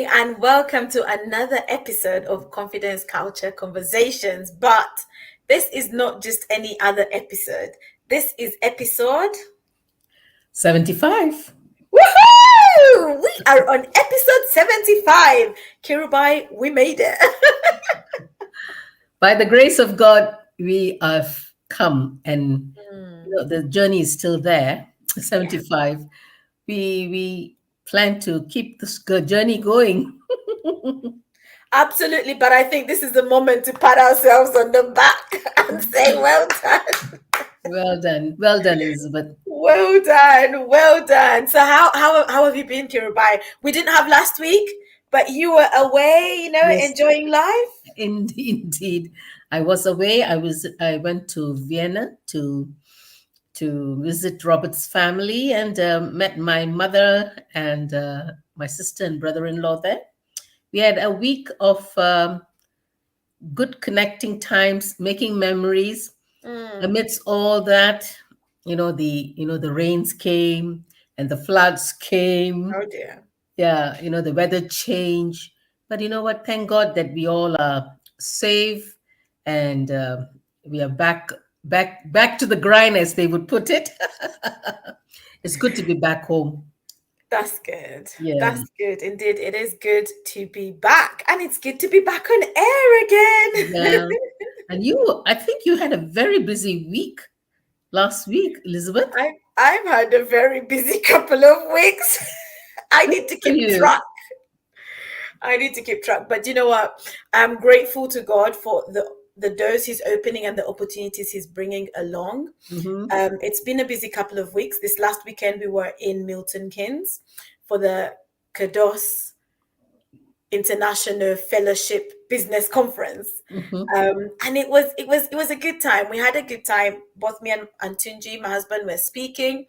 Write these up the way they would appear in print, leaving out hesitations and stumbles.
morning and welcome to another episode of Confidence Culture Conversations. But this is not just any other episode. This is episode 75. Woohoo! We are on episode 75. Kirubai, we made it. By the grace of God, we have come, and the journey is still there. 75. We plan to keep this journey going. Absolutely, but I think this is the moment to pat ourselves on the back and say, well done. Well done, Elizabeth. Well done, well done. So how have you been, Kirubai? We didn't have last week, but you were away, Yes. enjoying life. Indeed, I was away. I went to Vienna to visit Robert's family and met my mother and my sister and brother-in-law there. We had a week of good connecting times, making memories. Amidst all that, the rains came and the floods came. Oh dear. Yeah, the weather changed. But you know what? Thank God that we all are safe and we are back to the grind, as they would put it. It's good to be back home. That's good. Yeah. That's good. Indeed, it is good to be back. And it's good to be back on air again. Yeah. And I think you had a very busy week last week, Elizabeth. I've had a very busy couple of weeks. I need to keep track. I need to keep track. But you know what? I'm grateful to God for the doors He's opening and the opportunities He's bringing along. It's been a busy couple of weeks. This last weekend, we were in Milton Keynes for the Kados International Fellowship Business Conference, and it was a good time. We had a good time. Both me and Tunji, my husband, were speaking,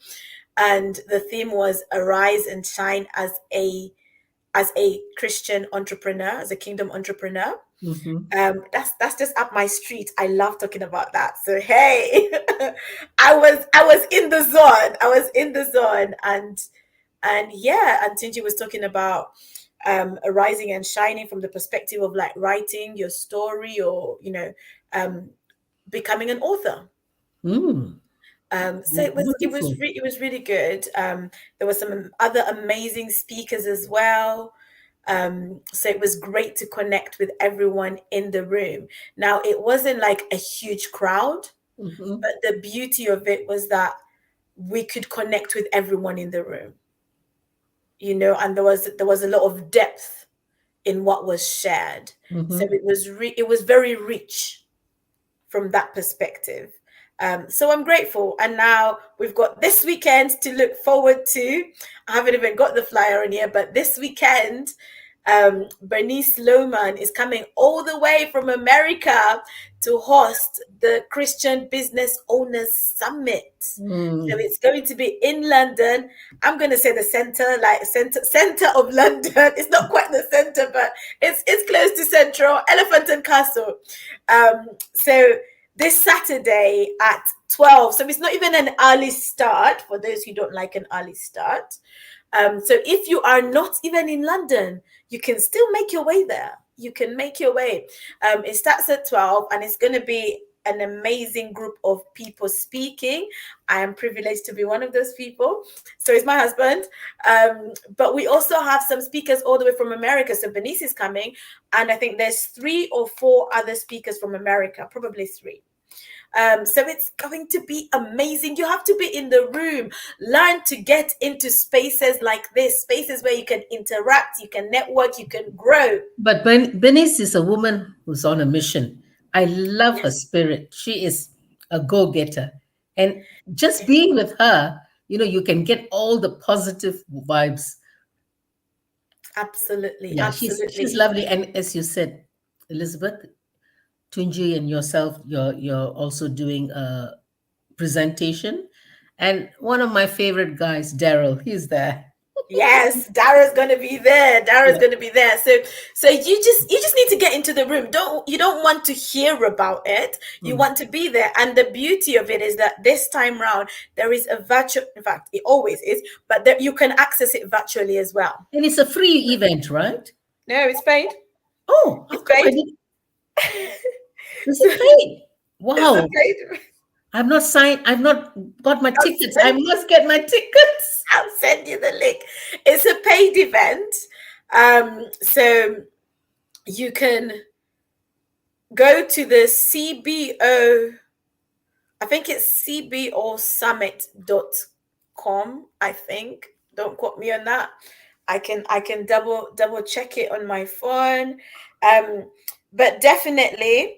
and the theme was "Arise and Shine as a Christian entrepreneur, as a kingdom entrepreneur." That's just up my street. I love talking about that. So hey, I was in the zone. And yeah, and Tunji was talking about arising and shining from the perspective of like writing your story or becoming an author. So it was really good. There were some other amazing speakers as well. So it was great to connect with everyone in the room. Now it wasn't like a huge crowd, but the beauty of it was that we could connect with everyone in the room. And there was a lot of depth in what was shared. So it was very rich from that perspective. So I'm grateful. And now we've got this weekend to look forward to. I haven't even got the flyer in here, but this weekend, Bernice Lohman is coming all the way from America to host the Christian Business Owners Summit. So it's going to be in London. I'm going to say the center of London. It's not quite the center, but it's close to Central, Elephant and Castle. So this Saturday at 12. So it's not even an early start for those who don't like an early start. So if you are not even in London, you can still make your way there. You can make your way. It starts at 12 and it's going to be an amazing group of people speaking. I am privileged to be one of those people. So is my husband. But we also have some speakers all the way from America. So Bernice is coming. And I think there's 3 or 4 other speakers from America, probably 3. So it's going to be amazing. You have to be in the room, learn to get into spaces like this, spaces where you can interact, you can network, you can grow. But Bernice is a woman who's on a mission. I love her spirit. She is a go-getter. And just being with her, you can get all the positive vibes. Absolutely. Yeah, absolutely. She's lovely. And as you said, Elizabeth, Tunji and yourself, you're also doing a presentation. And one of my favorite guys, Daryl, he's there. Yes, Dara's gonna be there. So you just need to get into the room. You don't want to hear about it. You want to be there. And the beauty of it is that this time round there is a virtual. In fact, it always is, but you can access it virtually as well. And it's a free event, right? No, it's paid. Oh, how It's come I paid. did? Is So it paid? it's a Wow. paid. I've not signed. I've not got my I'll tickets. I send, must get my tickets. I'll send you the link. It's a paid event. So you can go to the CBO, I think it's cbosummit.com, I think. Don't quote me on that. I can double check it on my phone. Um, but definitely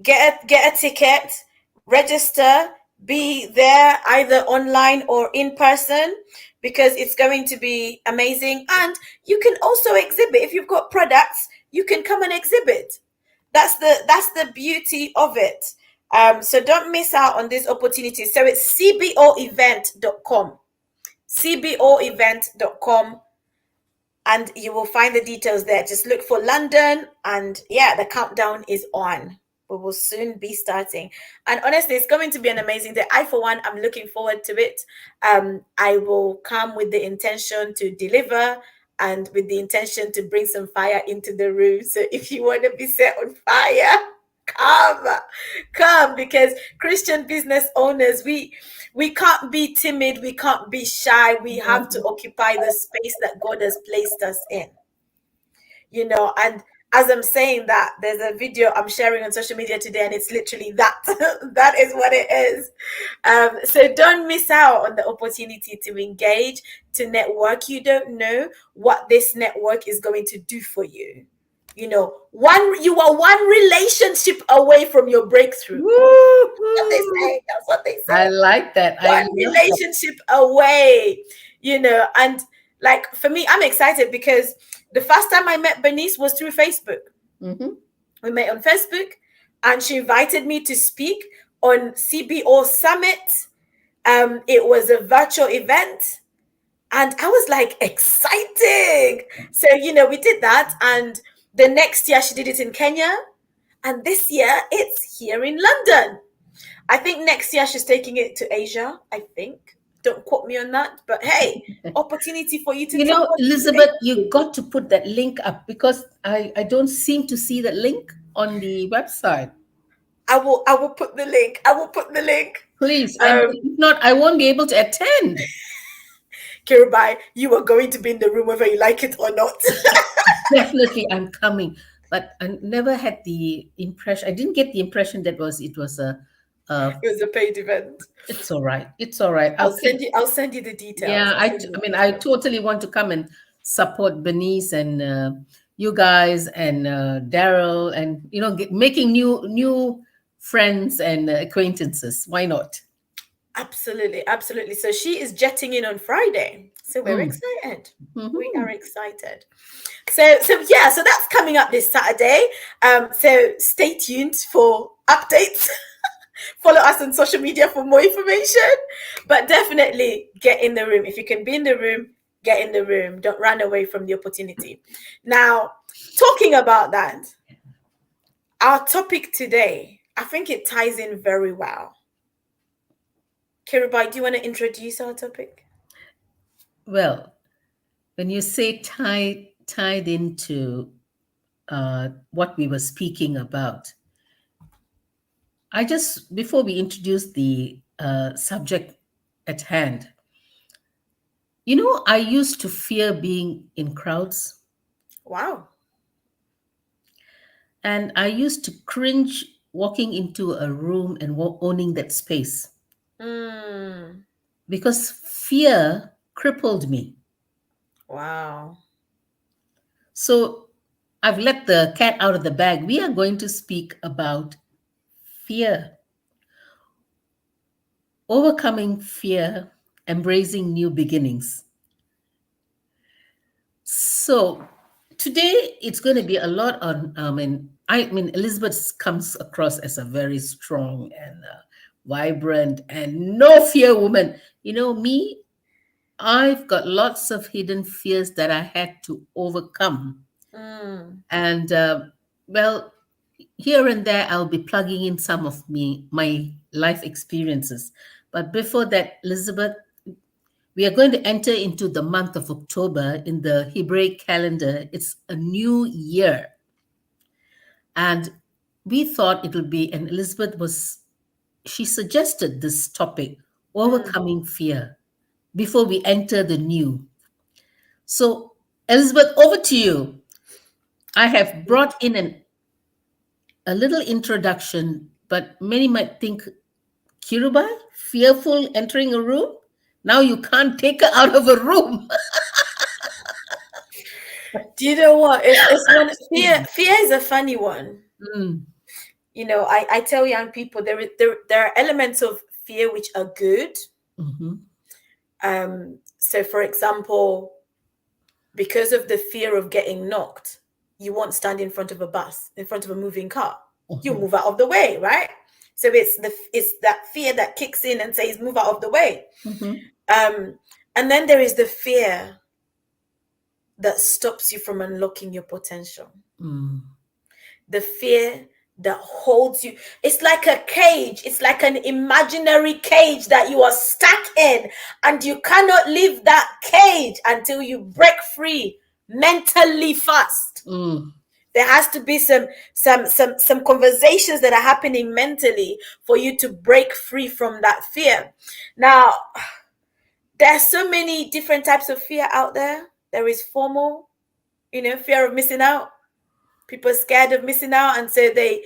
get a ticket, register, be there either online or in person, because it's going to be amazing. And you can also exhibit. If you've got products, you can come and exhibit. That's the beauty of it. So don't miss out on this opportunity. So it's cboevent.com, cboevent.com, and you will find the details there. Just look for London, and yeah, the countdown is on. We will soon be starting, and honestly, it's going to be an amazing day. I, for one, I'm looking forward to it. I will come with the intention to deliver and with the intention to bring some fire into the room. So if you want to be set on fire, come, come, because Christian business owners, we can't be timid, we can't be shy, we have to occupy the space that God has placed us in, and as I'm saying that, there's a video I'm sharing on social media today, and it's literally that. That is what it is. So don't miss out on the opportunity to engage, to network. You don't know what this network is going to do for you. You are one relationship away from your breakthrough. What they Woo-hoo. say. That's what they I say. like that. I One love that. relationship away. And like for me, I'm excited because the first time I met Bernice was through Facebook. Hmm. We met on Facebook, and she invited me to speak on CBO Summit. It was a virtual event, and I was like, exciting. So, we did that. And the next year, she did it in Kenya. And this year, it's here in London. I think next year she's taking it to Asia, I think. Don't quote me on that. But hey, opportunity for you to take what you Elizabeth, you got to put that link up because I don't seem to see that link on the website. I will put the link. I will put the link. Please. And Um, if not, I won't be able to attend. Kiribai, you are going to be in the room whether you like it or not. Definitely, I'm coming. But I never had the impression. I didn't get the impression that it was a. It was a paid event. It's all right. It's all right. I'll Okay. send you I'll send you the details. Yeah, I'll send you I the mean, I details. totally want to come and support Bernice and you guys and Daryl and making new friends and acquaintances. Why not? Absolutely, absolutely. So she is jetting in on Friday. So we're Mm. excited. We are Hmm. excited. So yeah, so that's coming up this Saturday. So stay tuned for updates. Follow us on social media for more information. But definitely get in the room. If you can be in the room, get in the room. Don't run away from the opportunity. Now, talking about that, our topic today, I think it ties in very well. Kiribai, do you want to introduce our topic? Well, when you say tied into what we were speaking about, I just before we introduce the subject at hand, I used to fear being in crowds. Wow. And I used to cringe walking into a room and owning that space Mm, because fear crippled me. wow. So I've let the cat out of the bag. We are going to speak about fear, overcoming fear, embracing new beginnings. So today it's going to be a lot on, and I mean, Elizabeth comes across as a very strong and vibrant and no fear woman. Me, I've got lots of hidden fears that I had to overcome. Mm, And well, here and there, I'll be plugging in some of my life experiences. But before that, Elizabeth, We are going to enter into the month of October in the Hebraic calendar. It's a new year. And we thought it would be, and Elizabeth she suggested this topic, Mm. overcoming fear, before we enter the new. So, Elizabeth, over to you. I have brought in a little introduction, but many might think, Kiruba, fearful entering a room? Now you can't take her out of a room. Do you know what? It's one fear is a funny one. Mm, I tell young people there are elements of fear which are good. mhm, So for example, because of the fear of getting knocked, you won't stand in front of a bus, in front of a moving car. You mhm, move out of the way, right? So it's that fear that kicks in and says, move out of the way. mhm, Um, and then there is the fear that stops you from unlocking your potential. mm, The fear that holds you. It's like a cage. It's like an imaginary cage that you are stuck in, and you cannot leave that cage until you break free mentally first. mm. There has to be some conversations that are happening mentally for you to break free from that fear. Now, there are so many different types of fear out there. There is formal, fear of missing out. People are scared of missing out, and so they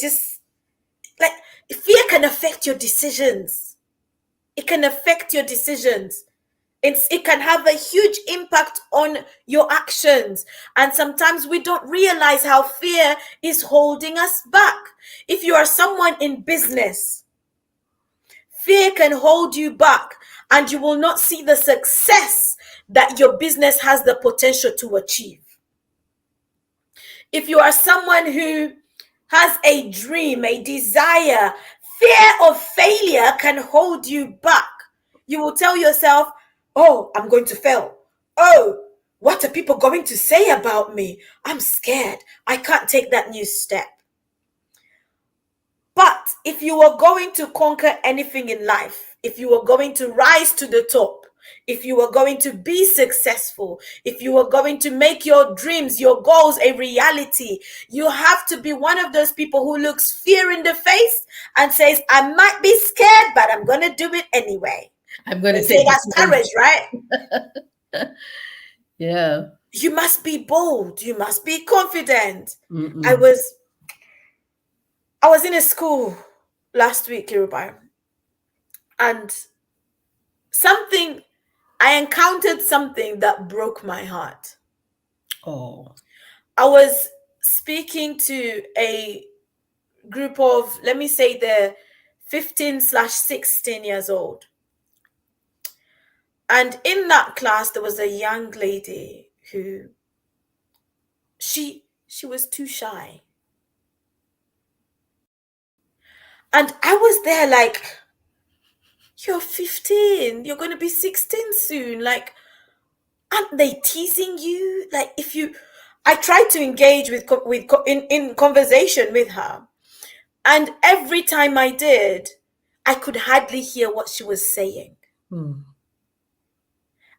just, like, fear can affect your decisions. It can affect your decisions. It can have a huge impact on your actions, and sometimes we don't realize how fear is holding us back. If you are someone in business, fear can hold you back, and you will not see the success that your business has the potential to achieve. If you are someone who has a dream, a desire, fear of failure can hold you back. You will tell yourself, oh, I'm going to fail. Oh, what are people going to say about me? I'm scared. I can't take that new step. But if you are going to conquer anything in life, if you are going to rise to the top, if you are going to be successful, if you are going to make your dreams, your goals a reality, you have to be one of those people who looks fear in the face and says, I might be scared, but I'm going to do it anyway. I'm going They to say take the that's courage, plunge. right? Yeah. You must be bold. You must be confident. I Mm-mm. was I was in a school last week, Yoruba, and something I encountered something that broke my heart. Oh. I was speaking to a group of, let me say, the 15/16 years old. And in that class, there was a young lady who she was too shy. And I was there like, you're 15, you're going to be 16 soon. Like, aren't they teasing you? Like, if you, I tried to engage in conversation with her, and every time I did, I could hardly hear what she was saying. Mm.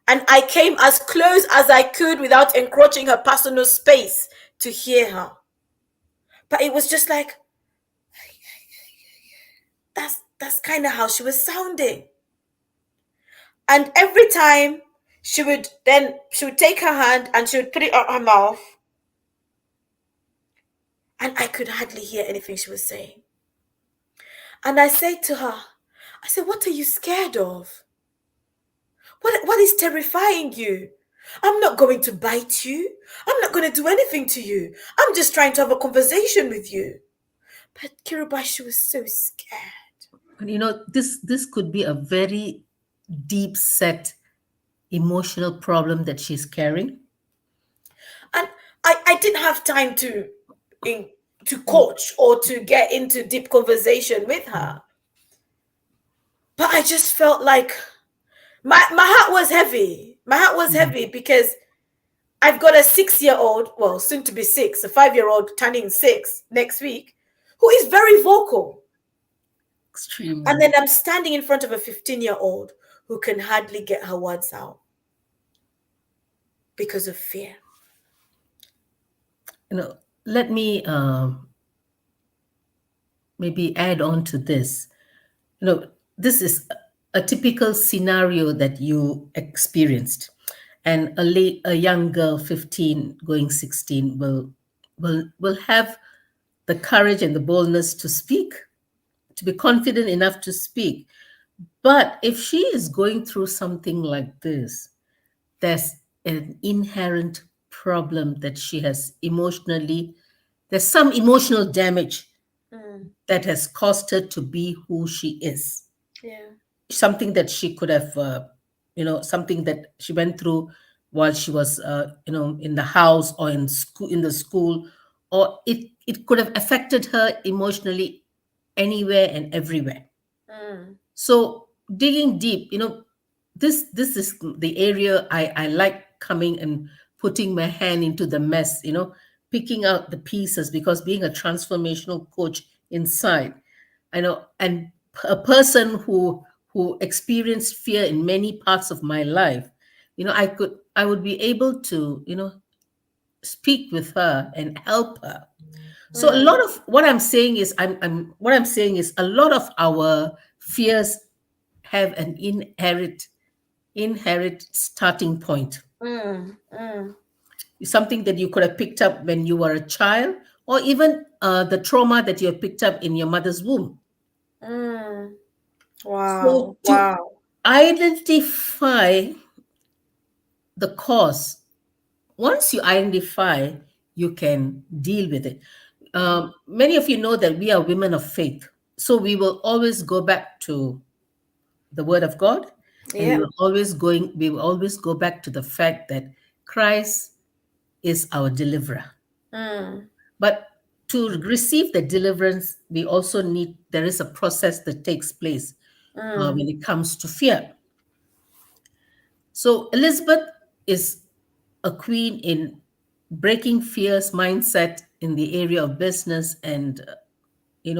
And I came as close as I could without encroaching her personal space to hear her. But it was just like, that's kind of how she was sounding. And every time she would take her hand and she would put it on her mouth, and I could hardly hear anything she was saying. And I said to her, I said, what are you scared of? What is terrifying you? I'm not going to bite you. I'm not going to do anything to you. I'm just trying to have a conversation with you. But Kiribashi was so scared. And this could be a very deep set emotional problem that she's carrying. And I didn't have time to coach or to get into deep conversation with her. But I just felt like my heart was heavy. My heart was Mm. heavy because I've got a 6-year old, well, soon to be 6, a 5-year old turning 6 next week, who is very vocal. And Extremely. then I'm standing in front of a 15-year old who can hardly get her words out because of fear. You know, let me maybe add on to this. You know, this is a typical scenario that you experienced, and a young girl, 15 going 16, will have the courage and the boldness to speak, to be confident enough to speak. But if she is going through something like this, there's an inherent problem that she has emotionally, there's some emotional damage Mm, that has caused her to be who she is. yeah. Something that she could have, something that she went through while she was, in the house or in the school, or it could have affected her emotionally anywhere and everywhere. Mm, So digging deep, this is the area I like coming and putting my hand into the mess, picking out the pieces, because being a transformational coach inside, I know, and a person who experienced fear in many parts of my life, I would be able to, speak with her and help her. So a mm, lot of what I'm saying is, I'm what I'm saying is, a lot of our fears have an inherent starting point. mm, mm, It's something that you could have picked up when you were a child, or even the trauma that you have picked up in your mother's womb. mm. So Wow. to Wow. identify the cause, once you identify, you can deal with it. Mm, Many of you know that we are women of faith, so we will always go back to the Word of God, and yeah. we will always go back to the fact that Christ is our deliverer. Mm, But to receive the deliverance, we also need, there is a process that takes place when mm, it comes to fear. So Elizabeth is a queen in breaking fear's mindset in the area of business, and in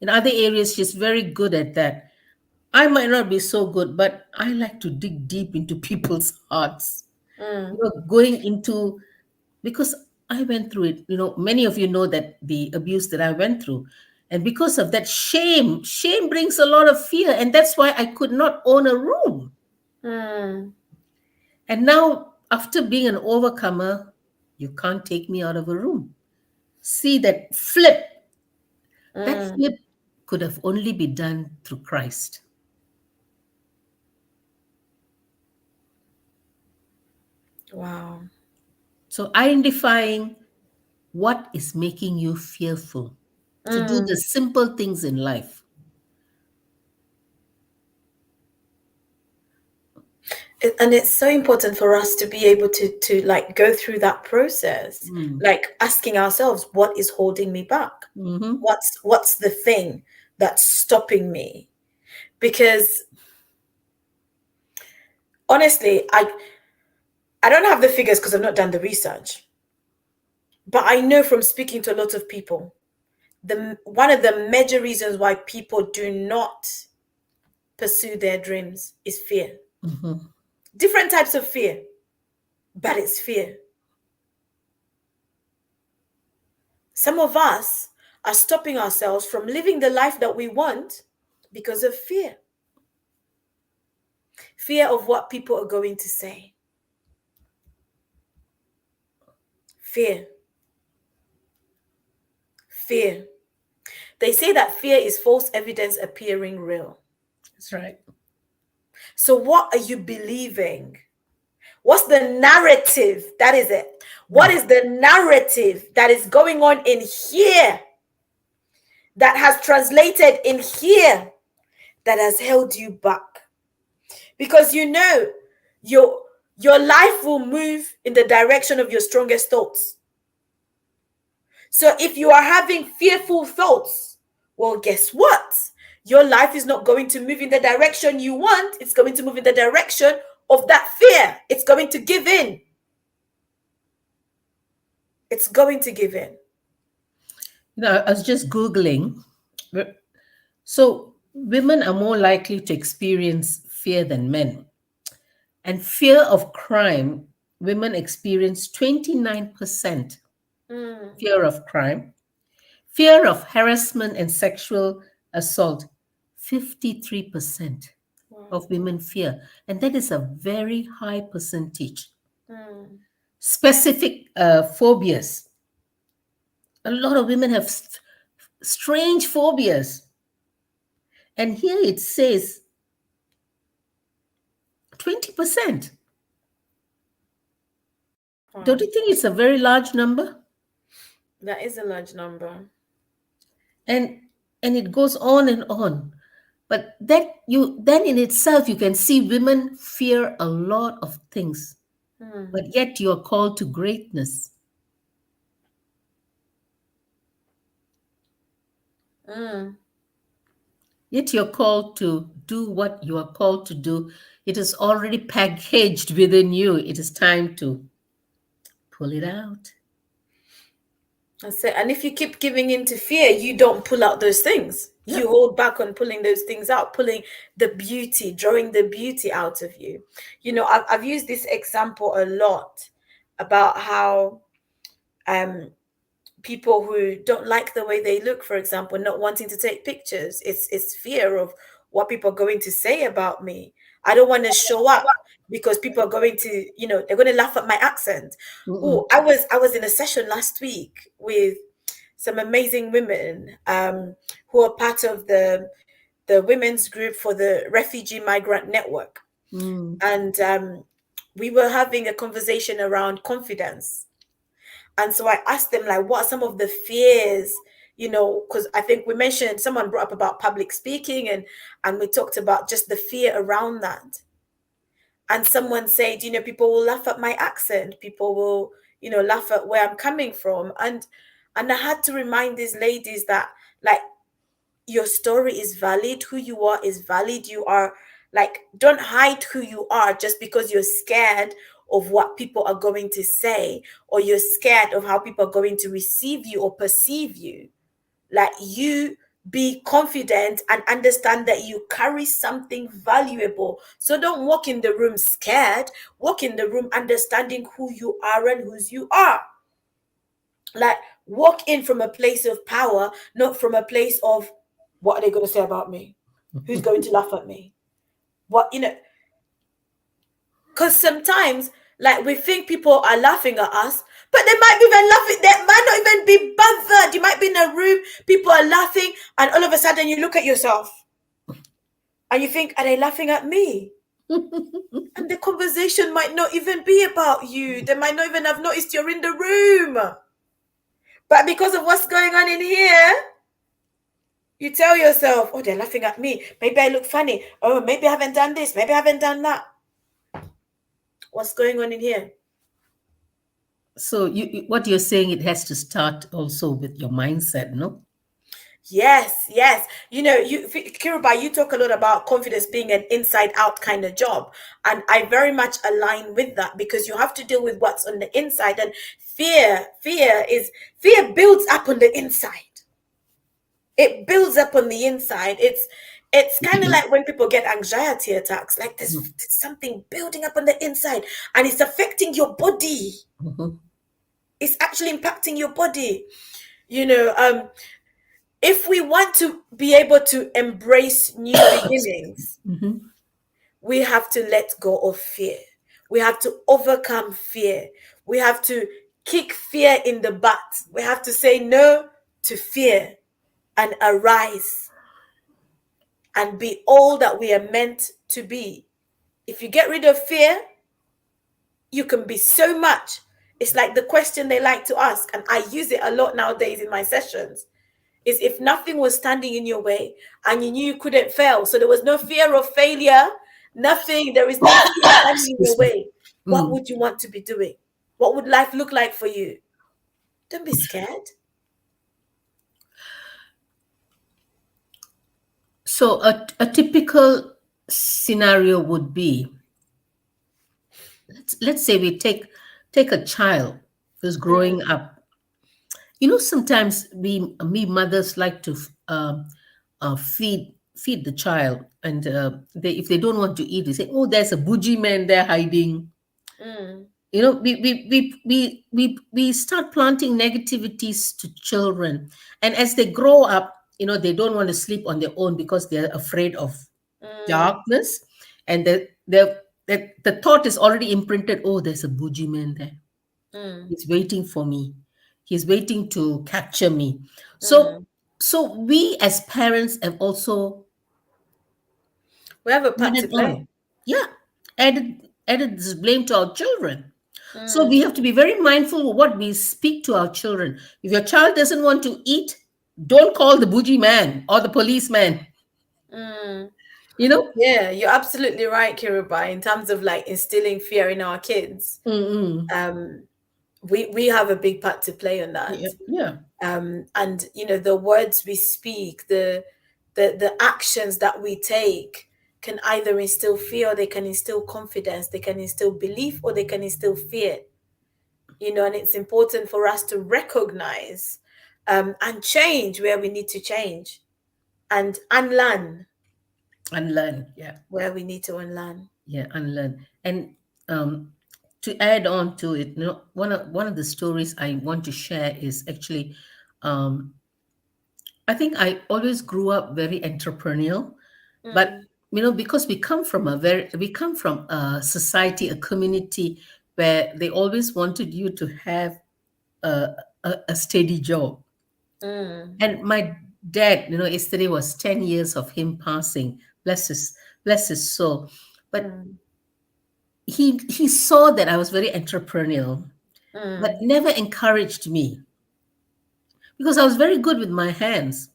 other areas she's very good at that. I might not be so good, but I like to dig deep into people's hearts. mm, Going into, because I went through it. Many of you know that the abuse that I went through. And because of that, shame brings a lot of fear. And that's why I could not own a room. mm, And now, after being an overcomer, you can't take me out of a room. See that mm. flip could have only been done through Christ. Wow. So identifying what is making you fearful to do the Mm. simple things in life. And it's so important for us to be able to like go through that process, Mm. like asking ourselves, what is holding me back? Hmm. What's the thing that's stopping me? Because honestly, I don't have the figures because I've not done the research, but I know from speaking to a lot of people, the one of the major reasons why people do not pursue their dreams is fear. Hmm. Different types of fear, but it's fear. Some of us are stopping ourselves from living the life that we want because of fear. Fear of what people are going to say. Fear. Fear. They say that fear is false evidence appearing real. That's right. So, what are you believing? What's the narrative? That is it. What Mm. is the narrative that is going on in here, that has translated in here, that has held you back? Because your your life will move in the direction of your strongest thoughts. So if you are having fearful thoughts, well, guess what? Your life is not going to move in the direction you want. It's going to move in the direction of that fear. It's going to give in. It's going to give in. I was just Googling. So women are more likely to experience fear than men. And fear of crime, women experience 29% Mm. fear of crime. Fear of harassment and sexual assault, 53% Wow. of women fear. And that is a very high percentage. Mm. Specific phobias. A lot of women have strange phobias. And here it says 20%. Don't Wow. you think it's a very large number? That is a large number. And and it goes on and on. But that you then in itself you can see women fear a lot of things, Mm. but yet you are called to greatness. Mm. Yet you're called to do what you are called to do. It is already packaged within you. It is time to pull it out. That's it. And if you keep giving in to fear, you don't pull out those things. You Yep. hold back on pulling those things out, pulling the beauty, drawing the beauty out of you. I've used this example a lot about how um people who don't like the way they look, for example, not wanting to take pictures. It's fear of what people are going to say about me. I don't want to show up because people are going to, they're going to laugh at my accent. Mm-mm. Oh, I was in a session last week with some amazing women who are part of the women's group for the Refugee Migrant Network, Mm. and we were having a conversation around confidence. And so I asked them, like, what are some of the fears, because I think we mentioned, someone brought up about public speaking, and we talked about just the fear around that. And someone said, people will laugh at my accent, people will, laugh at where I'm coming from. And I had to remind these ladies that, like, your story is valid, who you are is valid. You are, like, don't hide who you are just because you're scared of what people are going to say, or you're scared of how people are going to receive you or perceive you. Like, you be confident and understand that you carry something valuable. So don't walk in the room scared, walk in the room understanding who you are and whose you are. Like, walk in from a place of power, not from a place of, what are they going to say about me? Who's going to laugh at me? What, because sometimes, like, we think people are laughing at us, but they might be even laughing, they might not even be bothered. You might be in a room, people are laughing, and all of a sudden you look at yourself and you think, are they laughing at me? And the conversation might not even be about you. They might not even have noticed you're in the room. But because of what's going on in here, you tell yourself, oh, they're laughing at me. Maybe I look funny. Oh, maybe I haven't done this. Maybe I haven't done that. What's going on in here? So what you're saying, it has to start also with your mindset, no? Yes, yes. Kiruba, you talk a lot about confidence being an inside out kind of job. And I very much align with that, because you have to deal with what's on the inside. And fear builds up on the inside. It builds up on the inside. It's kind of like when people get anxiety attacks, like there's something building up on the inside, and it's affecting your body. Mhm. It's actually impacting your body. You know, um, if we want to be able to embrace new beginnings, Mhm. we have to let go of fear. We have to overcome fear. We have to kick fear in the butt. We have to say no to fear and arise and be all that we are meant to be. If you get rid of fear, you can be so much. It's like the question they like to ask, and I use it a lot nowadays in my sessions, is, if nothing was standing in your way and you knew you couldn't fail, so there was no fear of failure, nothing, there is no fear standing in your Excuse me. way, what Mm. would you want to be doing? What would life look like for you? Don't be scared. So a typical scenario would be, let's say we take a child who's Mm, growing up. You know, sometimes we mothers like to feed. feed the child, and if they don't want to eat, they say, "Oh, there's a bougie man there hiding." Mm, We start planting negativities to children, and as they grow up, they don't want to sleep on their own because they're afraid of mm, darkness, and the thought is already imprinted. Oh, there's a bougie man there. mm, He's waiting for me. He's waiting to capture me. So, mm. we as parents have also We have a part to added play. on, yeah, added this blame to our children. So we Mm, have to be very mindful of what we speak to our children. If your child doesn't want to eat, don't call the bougie man or the policeman. mm. You know. Yeah, you're absolutely right, Kiruba, in terms of like instilling fear in our kids. Mm-mm. Um, we have a big part to play on that. Yeah, yeah, And the words we speak, the actions that we take can either instill fear, or they can instill confidence, they can instill belief, or they can instill fear. And it's important for us to recognize and change where we need to change, and unlearn unlearn. Yeah, where we need to unlearn. yeah, unlearn. And um, to add on to it, one of the stories I want to share is actually, um, I think I always grew up very entrepreneurial, but Mm, because we come from a society, a community where they always wanted you to have a, a steady job. mm, And my dad, yesterday was 10 years of him passing. Bless his soul. But mm, he saw that I was very entrepreneurial, but mm, never encouraged me because I was very good with my hands,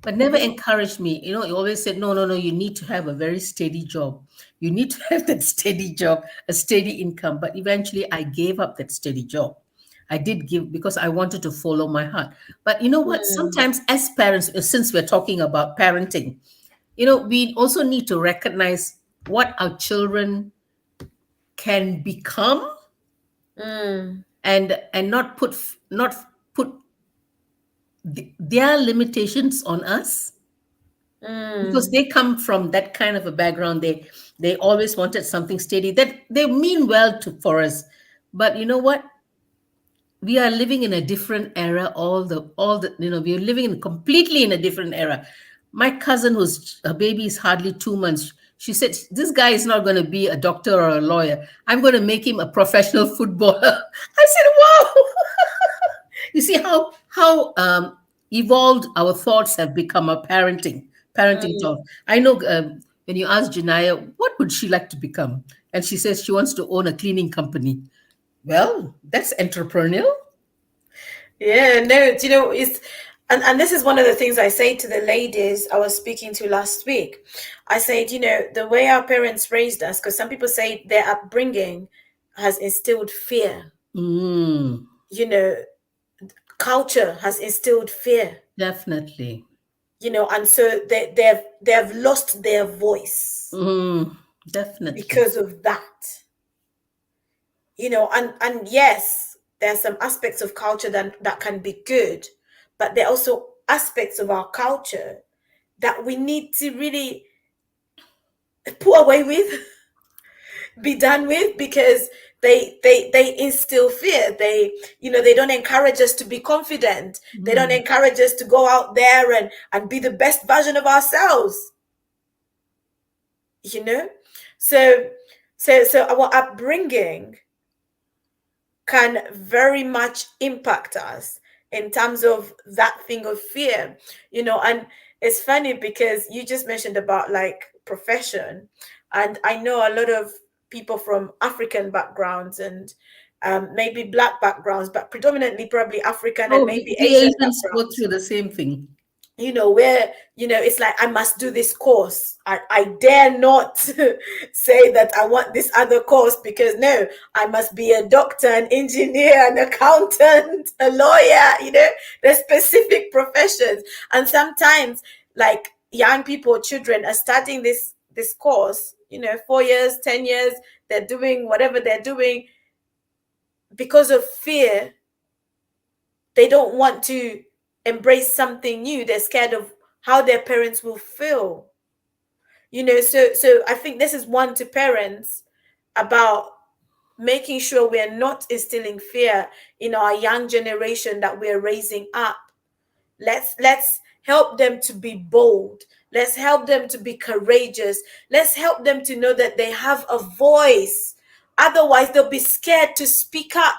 but never mhm, encouraged me. He always said, no, no, no, you need to have a very steady job. You need to have that steady job, a steady income. But eventually I gave up that steady job. I did give because I wanted to follow my heart. But you know what? mm, Sometimes as parents, since we're talking about parenting, we also need to recognize what our children can become, mm, and not put their limitations on us, because mm, they come from that kind of a background. They always wanted something steady, that they mean well for us. But you know what, we are living in a different era. All the we are living in completely in a different era. My cousin, whose her baby is hardly 2 months, she said, this guy is not going to be a doctor or a lawyer. I'm going to make him a professional footballer. I said, wow. You see how evolved our thoughts have become. Our parenting mm. thoughts. I know, when you ask Janaya what would she like to become, and she says she wants to own a cleaning company. Well, that's entrepreneurial. Yeah, no, it's and this is one of the things I say to the ladies I was speaking to last week. I said, the way our parents raised us, because some people say their upbringing has instilled fear. Mm, You know, culture has instilled fear. definitely. And so they've lost their voice Mm, definitely. because of that. And yes, there's some aspects of culture that can be good, but there are also aspects of our culture that we need to really put away with, be done with, because they instill fear. They don't encourage us to be confident. They don't Mm, encourage us to go out there and be the best version of ourselves. you know so our upbringing can very much impact us in terms of that thing of fear. And it's funny because you just mentioned about like profession, and I know a lot of people from African backgrounds, and maybe black backgrounds, but predominantly probably African and oh, maybe we Asian Asians go backgrounds, through the same thing. where it's like I must do this course. I dare not say that I want this other course, because no, I must be a doctor, an engineer, an accountant, a lawyer. There's specific professions. And sometimes, like, young people, children are starting this course, 4 years, 10 years, they're doing whatever they're doing because of fear. They don't want to embrace something new. They're scared of how their parents will feel. So I think this is one to parents about making sure we're not instilling fear in our young generation that we're raising up. Let's help them to be bold. Let's help them to be courageous. Let's help them to know that they have a voice. Otherwise, they'll be scared to speak up.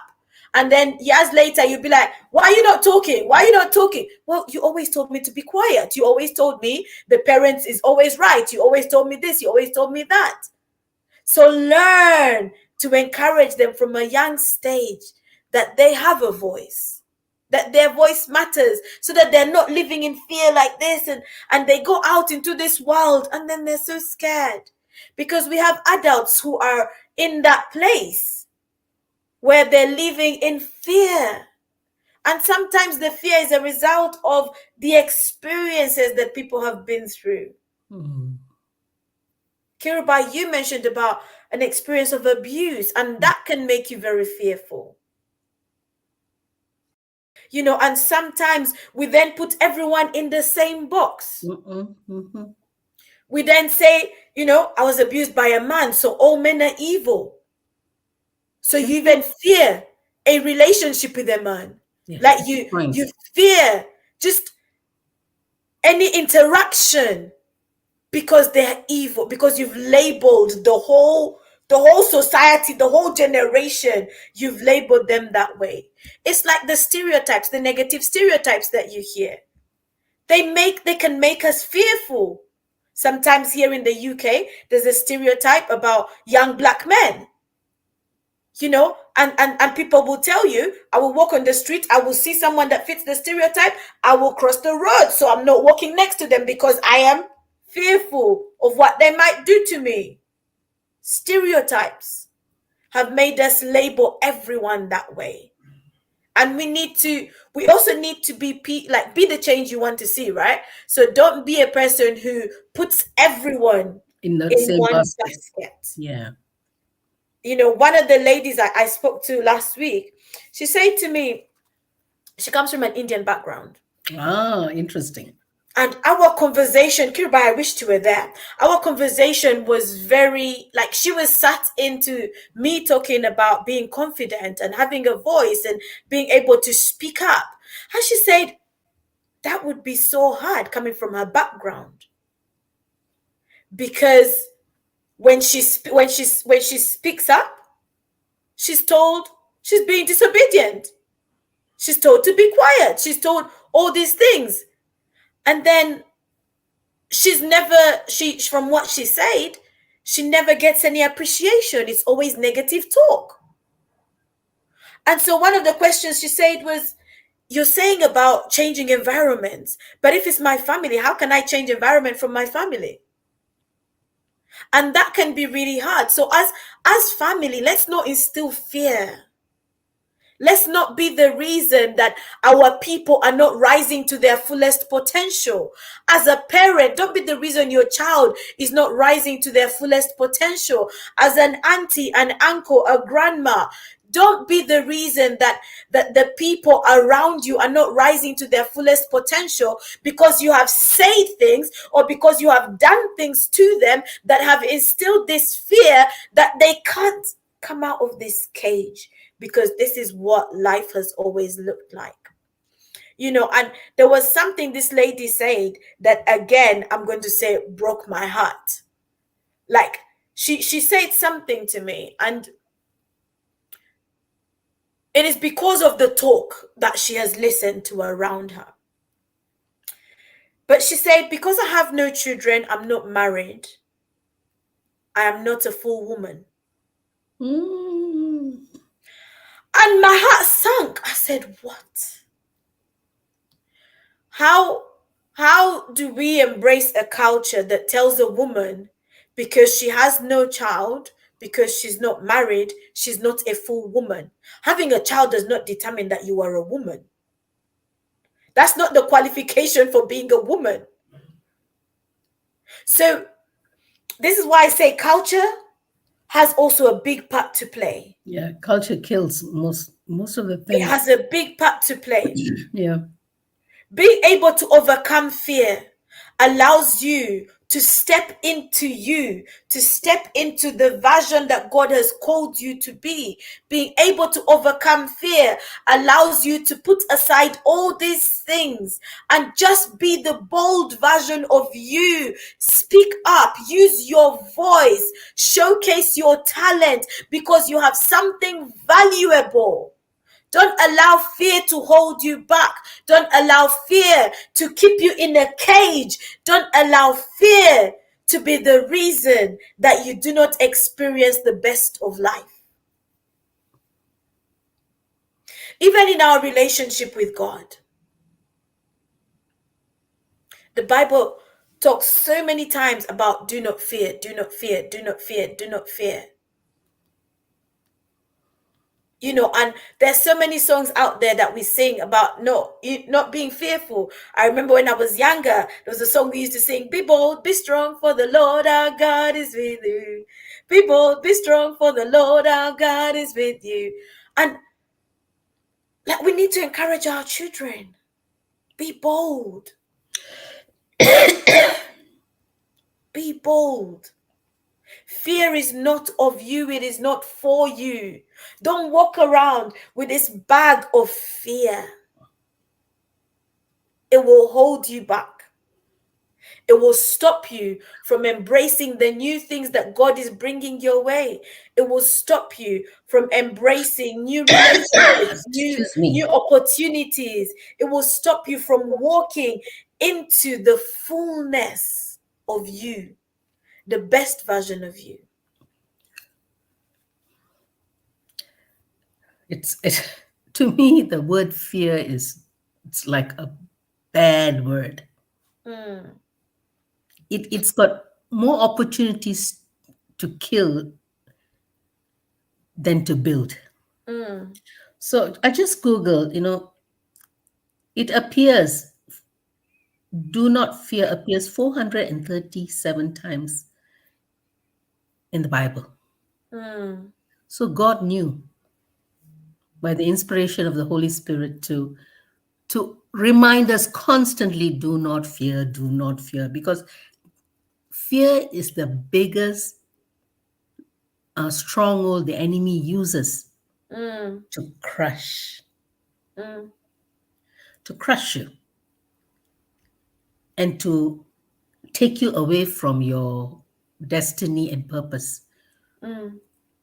And then years later, you'll be like, why are you not talking? Why are you not talking? Well, you always told me to be quiet. You always told me the parents is always right. You always told me this. You always told me that. So learn to encourage them from a young stage that they have a voice, that their voice matters, so that they're not living in fear like this, and they go out into this world and then they're so scared. Because we have adults who are in that place where they're living in fear. And sometimes the fear is a result of the experiences that people have been through. Mm. Kiruba, you mentioned about an experience of abuse, and that can make you very fearful. And sometimes we then put everyone in the same box. Mm-mm. We then say, I was abused by a man, so all men are evil. So you even fear a relationship with a man. Yeah, Like point. you fear just any interaction because they're evil, because you've labeled the whole society, the whole generation, you've labeled them that way. It's like the stereotypes, the negative stereotypes that you hear. They can make us fearful. Sometimes here in the UK, there's a stereotype about young black men. And people will tell you, I will walk on the street, I will see someone that fits the stereotype, I will cross the road, so I'm not walking next to them because I am fearful of what they might do to me. Stereotypes have made us label everyone that way. And we also need to be the change you want to see, right? So don't be a person who puts everyone In the in same one basket. basket. Yeah. One of the ladies I spoke to last week, she said to me, she comes from an Indian background. Ah, interesting. And our conversation, Kirba, I wish you were there. Our conversation was very, she was sat into me talking about being confident and having a voice and being able to speak up. And she said that would be so hard coming from her background. Because when she speaks up, she's told she's being disobedient. She's told to be quiet. She's told all these things. And then from what she said, she never gets any appreciation. It's always negative talk. And so one of the questions she said was, you're saying about changing environments, but if it's my family, how can I change environment from my family? And that can be really hard. So as family, let's not instill fear. Let's not be the reason that our people are not rising to their fullest potential. As a parent, don't be the reason your child is not rising to their fullest potential. As an auntie, an uncle, a grandma, don't be the reason that the people around you are not rising to their fullest potential because you have said things or because you have done things to them that have instilled this fear that they can't come out of this cage. Because this is what life has always looked like. And there was something this lady said that, again, I'm going to say broke my heart. Like, she said something to me, and it is because of the talk that she has listened to around her. But she said, because I have no children, I'm not married, I am not a full woman. And my heart sunk. I said, what? How do we embrace a culture that tells a woman because she has no child, because she's not married, she's not a full woman? Having a child does not determine that you are a woman. That's not the qualification for being a woman. So this is why I say culture has also a big part to play. Yeah, culture kills most of the things. It has a big part to play. Yeah. Being able to overcome fear allows you to step into you, to step into the version that God has called you to be. Being able to overcome fear allows you to put aside all these things and just be the bold version of you. Speak up, use your voice, showcase your talent because you have something valuable. Don't allow fear to hold you back. Don't allow fear to keep you in a cage. Don't allow fear to be the reason that you do not experience the best of life. Even in our relationship with God, the Bible talks so many times about do not fear, do not fear, do not fear, do not fear. And there's so many songs out there that we sing about not being fearful. I remember when I was younger, there was a song we used to sing, be bold, be strong, for the Lord our God is with you. Be bold, be strong, for the Lord our God is with you. And like, we need to encourage our children, be bold. Be bold. Fear is not of you, it is not for you. Don't walk around with this bag of fear. It will hold you back. It will stop you from embracing the new things that God is bringing your way. It will stop you from embracing new relationships, Excuse new me. opportunities. It will stop you from walking into the fullness of you, the best version of you. To me, the word fear it's like a bad word. Mm, It's got more opportunities to kill than to build. mm, So I just Googled, it appears, do not fear appears 437 times in the Bible. mm, So God knew by the inspiration of the Holy Spirit to remind us constantly, do not fear, because fear is the biggest stronghold the enemy uses mm, to crush, mm, to crush you, and to take you away from your destiny and purpose, mm,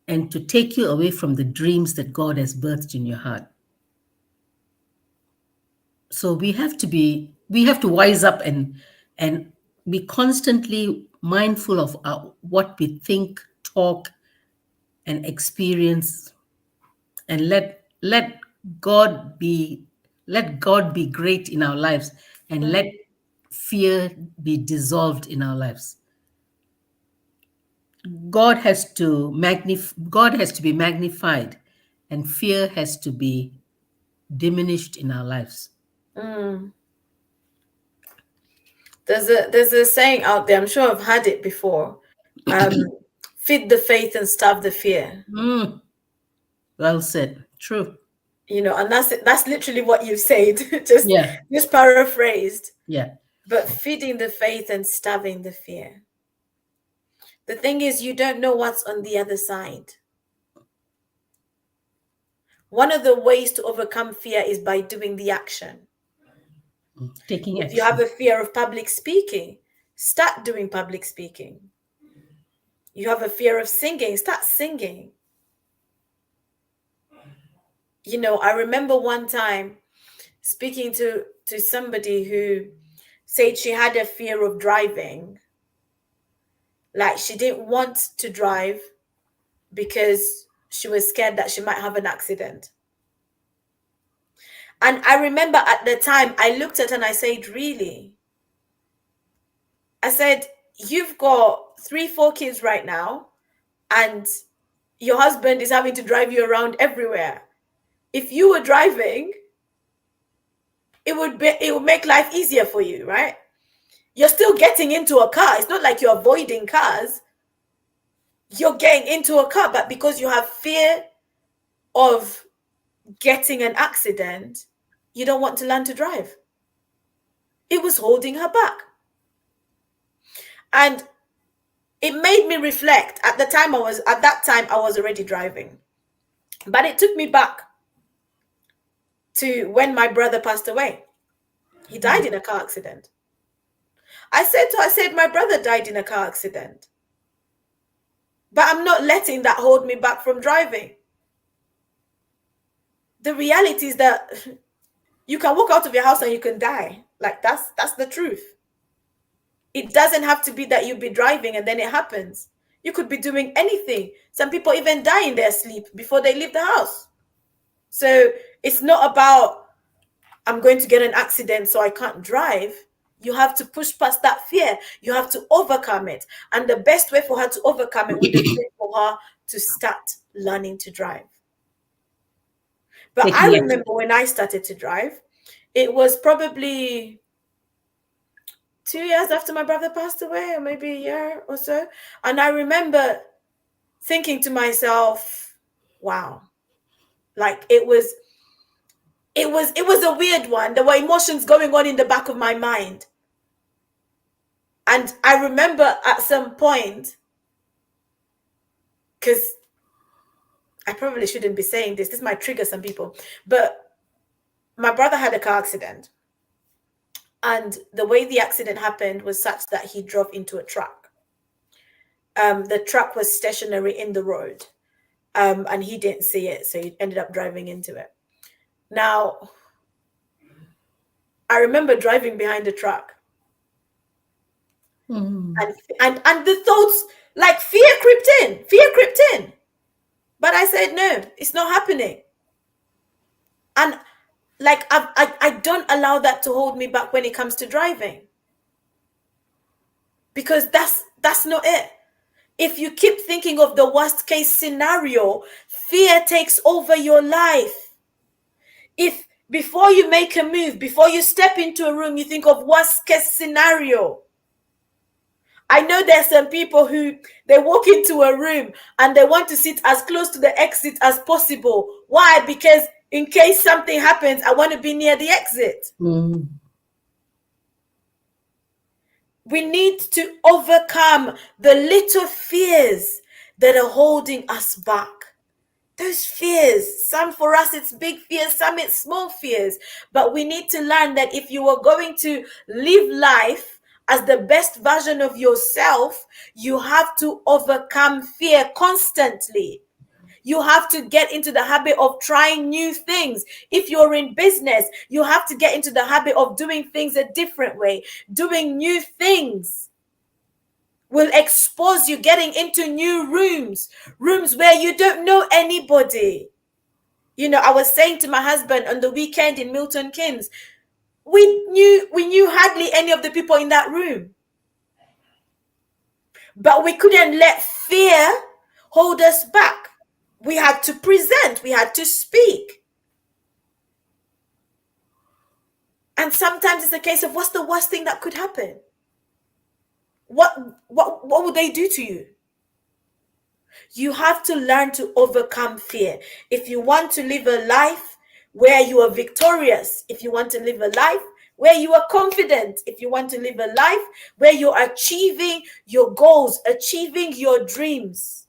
and to take you away from the dreams that God has birthed in your heart. So we have to wise up and be constantly mindful of what we think, talk, and experience, and God be let God be great in our lives, and let mm, fear be dissolved in our lives. God has to be magnified, and fear has to be diminished in our lives. mm. There's a saying out there, I'm sure I've had it before. Um, feed the faith and starve the fear. Mm, well said. True. And that's literally what you've said, just Yeah. just paraphrased. Yeah. But feeding the faith and starving the fear. The thing is, you don't know what's on the other side. One of the ways to overcome fear is by doing the action. Taking If you have action. a fear of public speaking, start doing public speaking. You have a fear of singing, start singing. I remember one time speaking to somebody who said she had a fear of driving. Like, she didn't want to drive because she was scared that she might have an accident. And I remember at the time I looked at her and I said, really? I said, you've got 3, 4 kids right now, and your husband is having to drive you around everywhere. If you were driving, it would make life easier for you, right? You're still getting into a car. It's not like you're avoiding cars. You're getting into a car, but because you have fear of getting an accident, you don't want to learn to drive. It was holding her back. And it made me reflect. At that time I was already driving. But it took me back to when my brother passed away. He died in a car accident. I said, my brother died in a car accident. But I'm not letting that hold me back from driving. The reality is that you can walk out of your house and you can die. Like that's the truth. It doesn't have to be that you'll be driving and then it happens. You could be doing anything. Some people even die in their sleep before they leave the house. So it's not about, I'm going to get an accident so I can't drive. You have to push past that fear. You have to overcome it. And the best way for her to overcome it would have been for her to start learning to drive. But I Taking it. remember when I started to drive, it was probably 2 years after my brother passed away, or maybe a year or so. And I remember thinking to myself, wow, like it was a weird one. There were emotions going on in the back of my mind. And I remember at some point, because I probably shouldn't be saying this might trigger some people, but my brother had a car accident. And the way the accident happened was such that he drove into a truck. The truck was stationary in the road, and he didn't see it, so he ended up driving into it. Now, I remember driving behind the truck, Mm. and the thoughts, like, fear crept in. But I said, no, it's not happening. And like I don't allow that to hold me back when it comes to driving, because that's not it. If you keep thinking of the worst case scenario, fear takes over your life. If before you make a move, before you step into a room, you think of worst case scenario. I know there's some people who they walk into a room and they want to sit as close to the exit as possible. Why? Because in case something happens, I want to be near the exit. Mm. We need to overcome the little fears that are holding us back. Those fears, some for us it's big fears, some it's small fears. But we need to learn that if you are going to live life as the best version of yourself, you have to overcome fear constantly. You have to get into the habit of trying new things. If you're in business, you have to get into the habit of doing things a different way. Doing new things will expose you, getting into new rooms where you don't know anybody. You know, I was saying to my husband on the weekend in Milton Keynes, we knew hardly any of the people in that room. But we couldn't let fear hold us back. We had to present, we had to speak. And sometimes it's a case of, what's the worst thing that could happen? What would they do to you? You have to learn to overcome fear. If you want to live a life where you are victorious, if you want to live a life where you are confident, if you want to live a life where you're achieving your goals, achieving your dreams,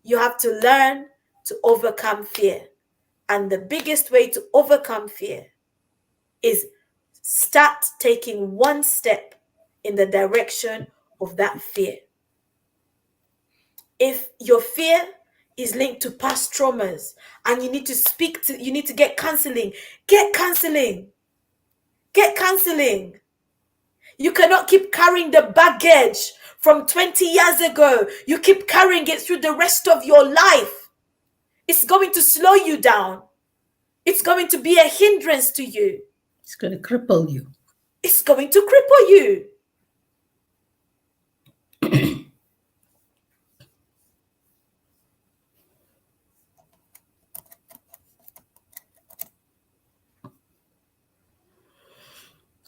you have to learn to overcome fear. And the biggest way to overcome fear is start taking one step in the direction of that fear. If your fear is linked to past traumas and you need to get counseling, get counseling. Get counseling. You cannot keep carrying the baggage from 20 years ago. You keep carrying it through the rest of your life. It's going to slow you down. It's going to be a hindrance to you. It's going to cripple you. It's going to cripple you.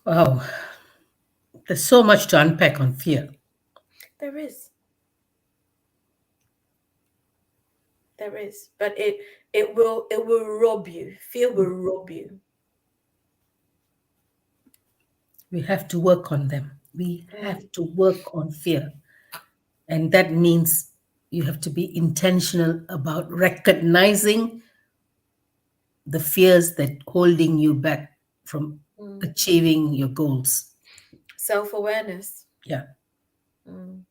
Wow. There's so much to unpack on fear. There is. There is. But it will rob you. Fear will rob you. We have to work on them. We have Mm. to work on fear. And that means you have to be intentional about recognizing the fears that holding you back from Mm. achieving your goals. Self-awareness. Yeah. Mm.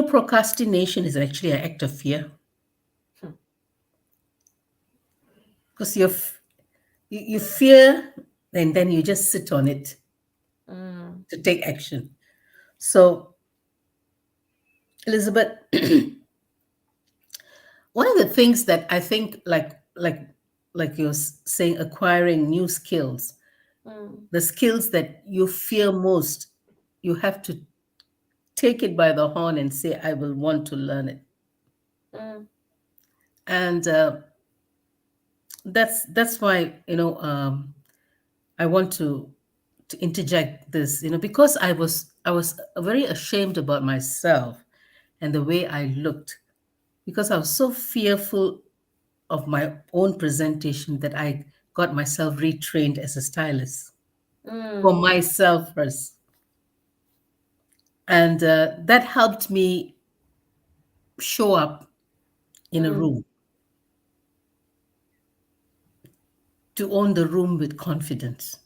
Procrastination is actually an act of fear Hmm. because you fear and then you just sit on it Mm. to take action. So, Elizabeth, one of the things that I think, like you're saying, acquiring new skills, Mm. the skills that you fear most, you have to take it by the horn and say, I will want to learn it. Mm. And that's why I want to interject this, because I was very ashamed about myself and the way I looked, because I was so fearful of my own presentation that I got myself retrained as a stylist for Mm. myself first. And that helped me show up in a Mm. room, to own the room with confidence.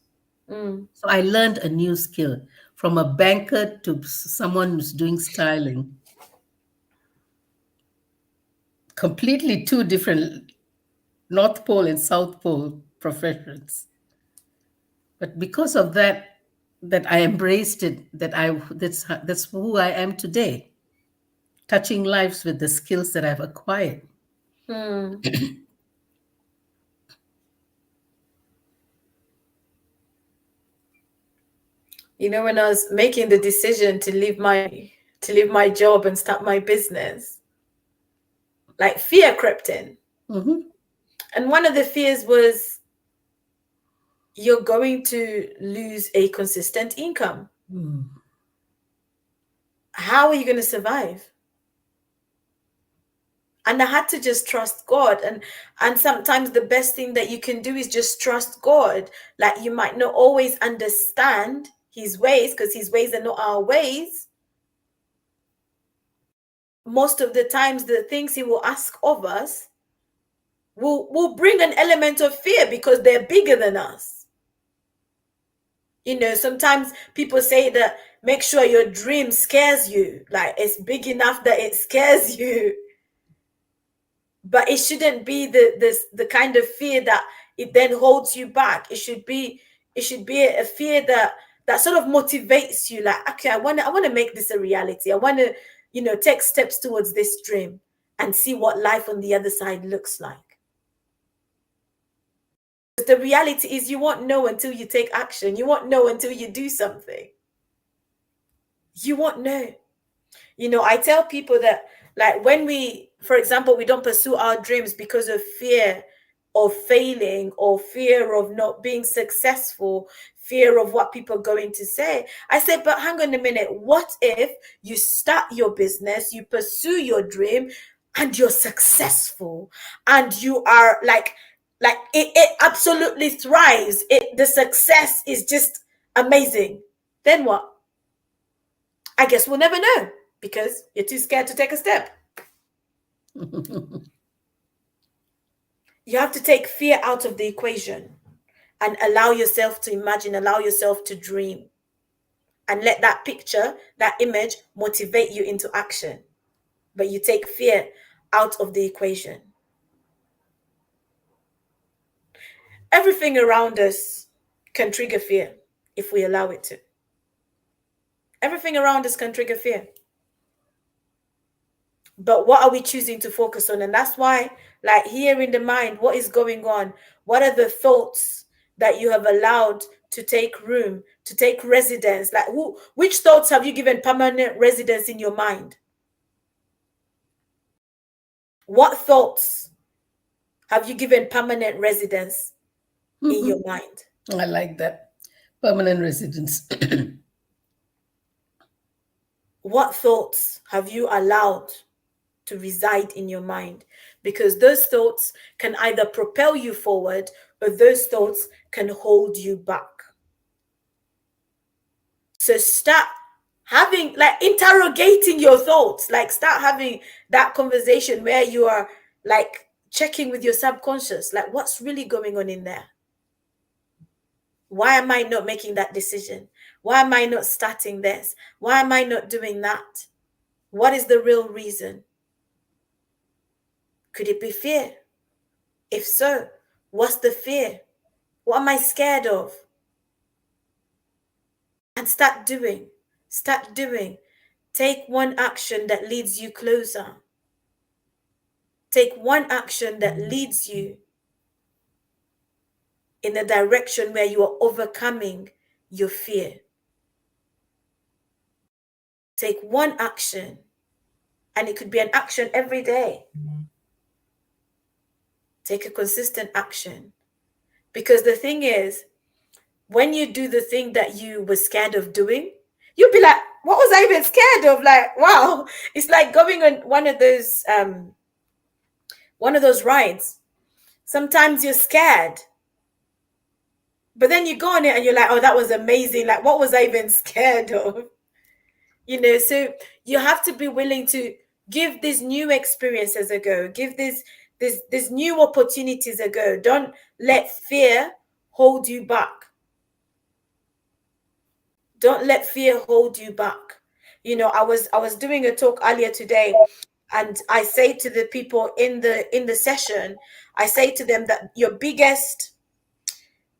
Mm. So I learned a new skill from a banker to someone who's doing styling, completely two different North Pole and South Pole professions. But because of that I embraced it, that's who I am today, touching lives with the skills that I've acquired. Mm. When I was making the decision to leave my job and start my business, like fear crept in. Hmm. And one of the fears was you're going to lose a consistent income. How are you going to survive? And I had to just trust God. And sometimes the best thing that you can do is just trust God. Like, you might not always understand his ways, because his ways are not our ways. Most of the times the things he will ask of us will bring an element of fear because they're bigger than us. Sometimes people say that make sure your dream scares you, like it's big enough that it scares you. But it shouldn't be the kind of fear that it then holds you back. It should be a fear that sort of motivates you, like, okay, I want to make this a reality. I want to take steps towards this dream and see what life on the other side looks like. The reality is you won't know until you take action. You won't know until you do something. You won't know. I tell people that, like, when for example, we don't pursue our dreams because of fear of failing or fear of not being successful, fear of what people are going to say. I say, but hang on a minute. What if you start your business, you pursue your dream, and you're successful, and you are like it absolutely thrives. The success is just amazing. Then what? I guess we'll never know because you're too scared to take a step. You have to take fear out of the equation and allow yourself to imagine, allow yourself to dream, and let that picture, that image motivate you into action. But you take fear out of the equation. Everything around us can trigger fear if we allow it to. Everything around us can trigger fear. But what are we choosing to focus on? And that's why, like, here in the mind, what is going on? What are the thoughts that you have allowed to take room, to take residence? Like, which thoughts have you given permanent residence in your mind? What thoughts have you given permanent residence in your mind? I like that. Permanent residence. What thoughts have you allowed to reside in your mind? Because those thoughts can either propel you forward, or those thoughts can hold you back. So start having, like, interrogating your thoughts. Like, start having that conversation where you are like checking with your subconscious, like, what's really going on in there? Why am I not making that decision? Why am I not starting this? Why am I not doing that? What is the real reason? Could it be fear? If so, what's the fear? What am I scared of? And start doing. Start doing. Take one action that leads you closer. Take one action that leads you in a direction where you are overcoming your fear. Take one action, and it could be an action every day. Take a consistent action. Because the thing is, when you do the thing that you were scared of doing, you'll be like, what was I even scared of? Like, wow. It's like going on one of those rides. Sometimes you're scared, but then you go on it and you're like, oh, that was amazing. Like, what was I even scared of? So you have to be willing to give these new experiences a go. Give these new opportunities a go. Don't let fear hold you back. Don't let fear hold you back. I was doing a talk earlier today, and I say to the people in the session, I say to them that your biggest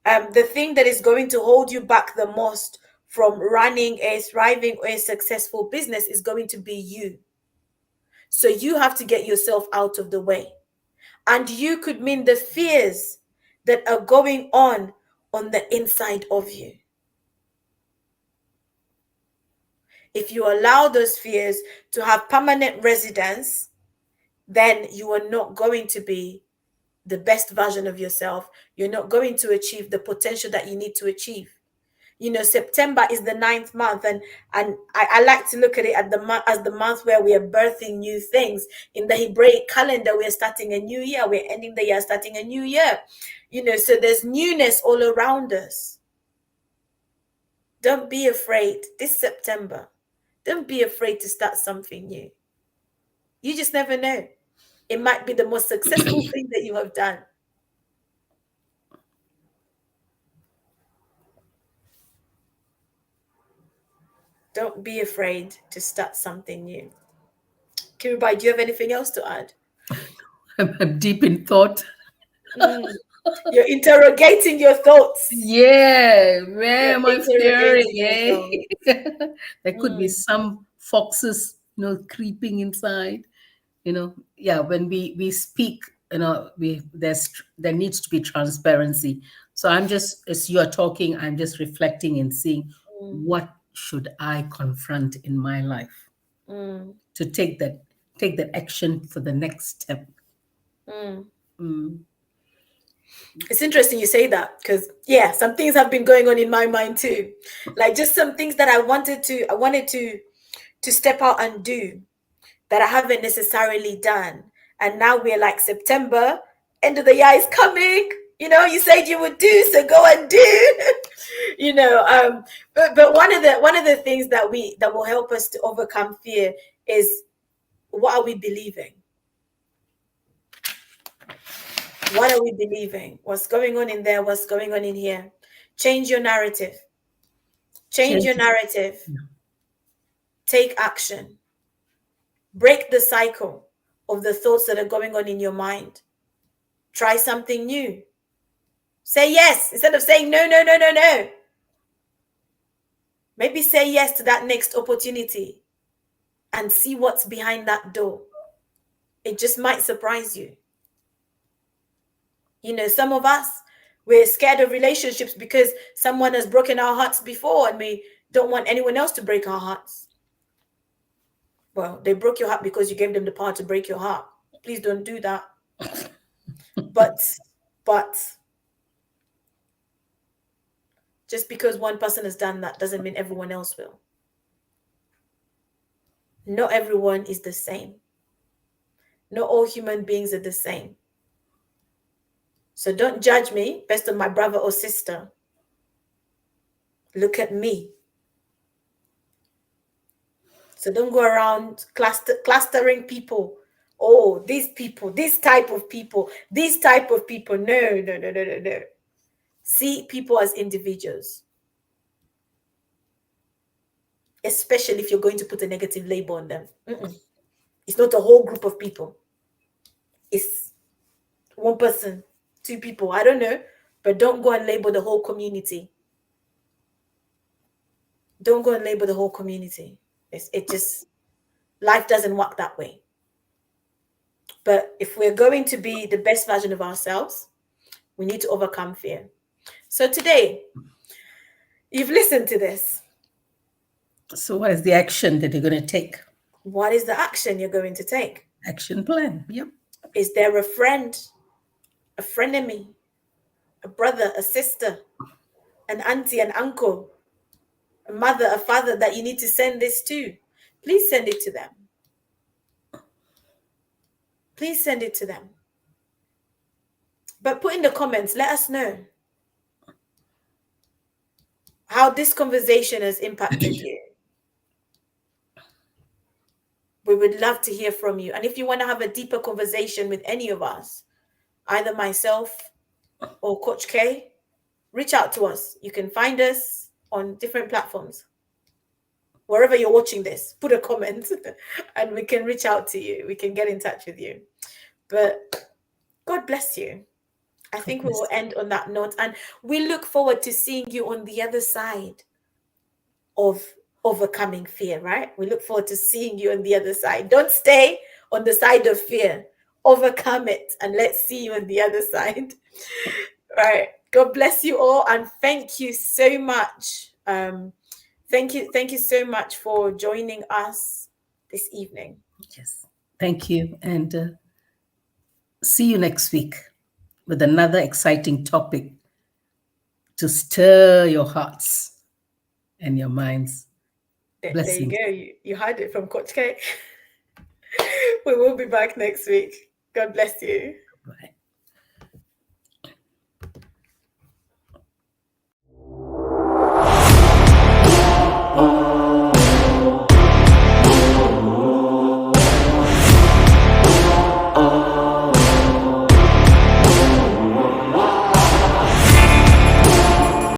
the thing that is going to hold you back the most from running a thriving or a successful business is going to be you. So you have to get yourself out of the way. And you could mean the fears that are going on the inside of you. If you allow those fears to have permanent residence, then you are not going to be the best version of yourself. You're not going to achieve the potential that you need to achieve. September is the 9th month, and I like to look at it as the month where we are birthing new things. In the Hebraic calendar, we are starting a new year. We're ending the year, starting a new year. So there's newness all around us. Don't be afraid this September. Don't be afraid to start something new. You just never know. It might be the most successful thing that you have done. Don't be afraid to start something new. Kiribai, do you have anything else to add? I'm deep in thought. Mm. You're interrogating your thoughts. Yeah, where You're am I fearing? interrogating your Eh? thoughts. There could be Mm, some foxes, creeping inside. Yeah. When we speak, there needs to be transparency. So I'm just, as you are talking, I'm just reflecting and seeing mm, what should I confront in my life mm, to take that action for the next step. mm. Mm. It's interesting you say that, because yeah, some things have been going on in my mind too. Like, just some things that I wanted to step out and do that I haven't necessarily done. And now we're like September, end of the year is coming. You said you would do, so go and do. But one of the things that will help us to overcome fear is, what are we believing? What are we believing? What's going on in there? What's going on in here? Change your narrative. Change your Change. narrative. Take action. Break the cycle of the thoughts that are going on in your mind. Try something new. Say yes instead of saying no, no, no, no, no. Maybe say yes to that next opportunity and see what's behind that door. It just might surprise you. Some of us, we're scared of relationships because someone has broken our hearts before, and we don't want anyone else to break our hearts. Well, they broke your heart because you gave them the power to break your heart. Please don't do that. But just because one person has done that doesn't mean everyone else will. Not everyone is the same. Not all human beings are the same. So don't judge me based on my brother or sister. Look at me. So don't go around clustering people. Oh, these people, this type of people, this type of people. No, no, no, no, no, no. See people as individuals, especially if you're going to put a negative label on them. It's not a whole group of people. It's one person, two people. I don't know, but don't go and label the whole community. Don't go and label the whole community. It just, life doesn't work that way. But if we're going to be the best version of ourselves, we need to overcome fear. So today, you've listened to this. So, what is the action that you're going to take? What is the action you're going to take? Action plan. Yep. Is there a friend, a frenemy, a brother, a sister, an auntie, an uncle, a mother, a father that you need to send this to? Please send it to them. Please send it to them. But put in the comments, let us know how this conversation has impacted you. We would love to hear from you. And if you want to have a deeper conversation with any of us, either myself or Coach K, reach out to us. You can find us on different platforms. Wherever you're watching this, put a comment and we can reach out to you. We can get in touch with you. But God bless you. I think we will end on that note. And we look forward to seeing you on the other side of overcoming fear, right? We look forward to seeing you on the other side. Don't stay on the side of fear. Overcome it, and let's see you on the other side. Right. God bless you all, and thank you so much. Thank you so much for joining us this evening. Yes. Thank you, and see you next week with another exciting topic to stir your hearts and your minds. There you Blessings. go. You heard it from Coach K. We will be back next week. God bless you. Bye.